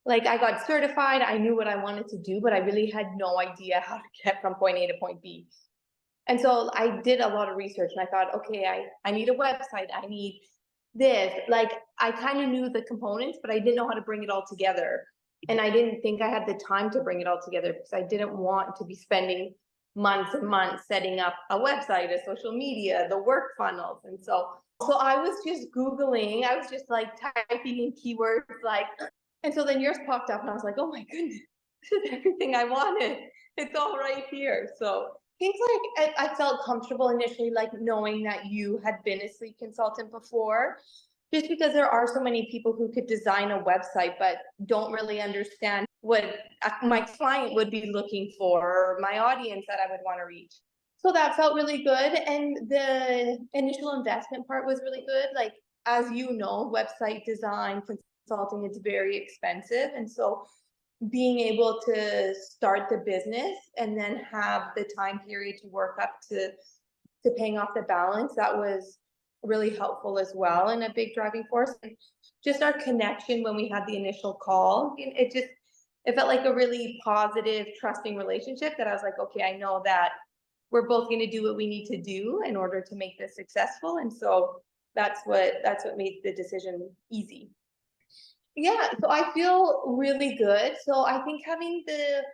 Like I got certified, I knew what I wanted to do, but I really had no idea how to get from point A to point B. And so I did a lot of research and I thought, okay, I need a website, I need this. Like I kind of knew the components, but I didn't know how to bring it all together. And I didn't think I had the time to bring it all together because I didn't want to be spending months and months setting up a website, a social media, the work funnels. And so I was just Googling, I was just like typing in keywords like, and so then yours popped up and I was like, oh my goodness, this is everything I wanted. It's all right here. So things like I felt comfortable initially, like knowing that you had been a sleep consultant before, just because there are so many people who could design a website but don't really understand what my client would be looking for or my audience that I would want to reach. So that felt really good. And the initial investment part was really good. Like, as you know, website design, consulting, it's very expensive. And so being able to start the business and then have the time period to work up to paying off the balance, that was really helpful as well, and a big driving force. And just our connection when we had the initial call, it felt like a really positive, trusting relationship that I was like, okay, I know that we're both going to do what we need to do in order to make this successful. And so that's what made the decision easy. Yeah, so I feel really good. So I think having the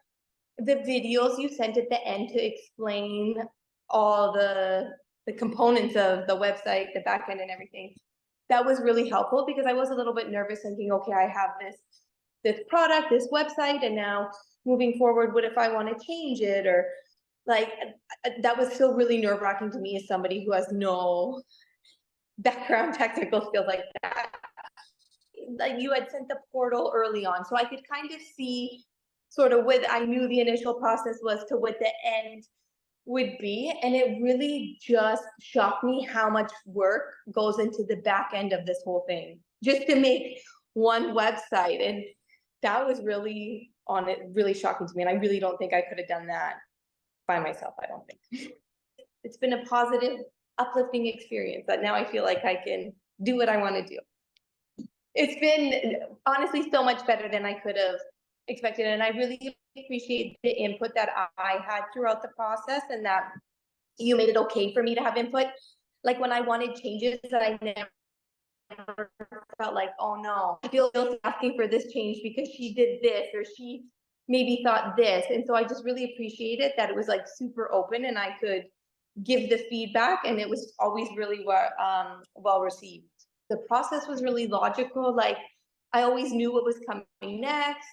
videos you sent at the end to explain all the components of the website, the back end and everything, that was really helpful because I was a little bit nervous thinking, okay, I have this product, this website, and now moving forward, what if I want to change it? Or like, that was still really nerve-wracking to me as somebody who has no background technical skills like that. Like you had sent the portal early on, so I could kind of see sort of what I knew the initial process was to what the end would be. And it really just shocked me how much work goes into the back end of this whole thing just to make one website. And that was really really shocking to me. And I really don't think I could have done that by myself. I don't think. It's been a positive, uplifting experience that now I feel like I can do what I want to do. It's been honestly so much better than I could have expected. And I really appreciate the input that I had throughout the process and that you made it okay for me to have input. Like when I wanted changes that I never felt like, oh no, I feel guilty asking for this change because she did this or she maybe thought this. And so I just really appreciated that it was like super open and I could give the feedback and it was always really well received. The process was really logical. Like I always knew what was coming next.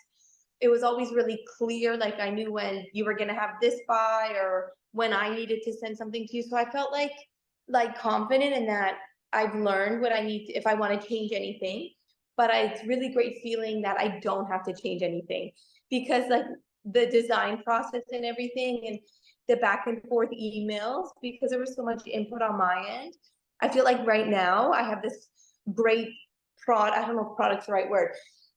It was always really clear. Like I knew when you were going to have this by or when I needed to send something to you. So I felt like confident in that I've learned what I need to, if I want to change anything. But it's really great feeling that I don't have to change anything because like the design process and everything and the back and forth emails, because there was so much input on my end. I feel like right now I have this great I don't know if product's the right word,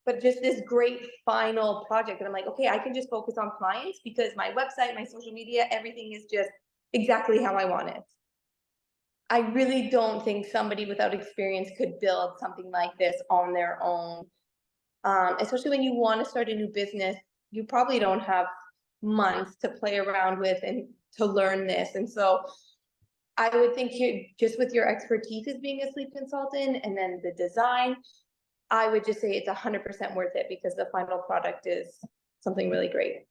but just this great final project. And I'm like, okay, I can just focus on clients because my website, my social media, everything is just exactly how I want it. I really don't think somebody without experience could build something like this on their own. Especially when you want to start a new business, you probably don't have months to play around with and to learn this. And so I would think you just with your expertise as being a sleep consultant and then the design, I would just say it's 100% worth it because the final product is something really great.